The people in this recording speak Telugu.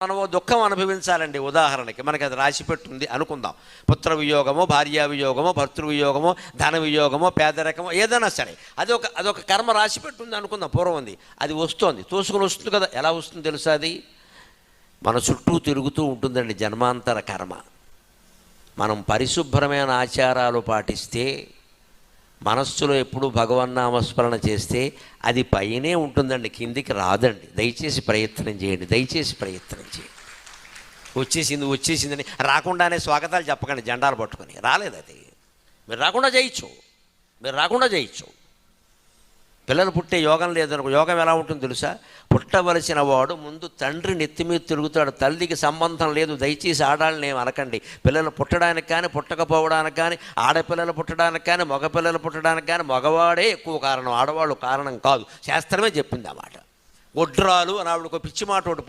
మనము దుఃఖం అనుభవించాలండి. ఉదాహరణకి మనకి అది రాసిపెట్టుంది అనుకుందాం. పుత్ర వియోగమో, భార్యా వియోగమో, భర్తృవియోగమో, ధన వియోగమో, పేదరికమో, ఏదైనా సరే అదొక కర్మ రాసిపెట్టుంది అనుకుందాం. పూర్వం ఉంది, అది వస్తుంది, తోసుకొని వస్తుంది కదా. ఎలా వస్తుంది తెలుసా? అది మన చుట్టూ తిరుగుతూ ఉంటుందండి, జన్మాంతర కర్మ. మనం పరిశుభ్రమైన ఆచారాలు పాటిస్తే, మనస్సులో ఎప్పుడు భగవన్నామస్మరణ చేస్తే అది పైనే ఉంటుందండి, కిందికి రాదండి. దయచేసి ప్రయత్నం చేయండి, దయచేసి ప్రయత్నం చేయండి. వచ్చేసిందని రాకుండానే స్వాగతాలు చెప్పకండి జెండాలు పట్టుకొని. రాలేదు అది, మీరు రాకుండా చేయొచ్చు. పిల్లలు పుట్టే యోగం లేదనుకో. యోగం ఎలా ఉంటుంది తెలుసా? పుట్టవలసిన వాడు ముందు తండ్రి నెత్తి మీద తిరుగుతాడు, తల్లికి సంబంధం లేదు. దయచేసి ఆడాళ్ళని ఏమి అనకండి. పిల్లలు పుట్టడానికి కానీ పుట్టకపోవడానికి కానీ, ఆడపిల్లలు పుట్టడానికి కానీ మగపిల్లలు పుట్టడానికి కానీ మగవాడే ఎక్కువ కారణం, ఆడవాళ్ళు కారణం కాదు. శాస్త్రమే చెప్పింది ఆ మాట. ఒడ్రాలు అని ఆవిడకు పిచ్చి మాట ఒకటి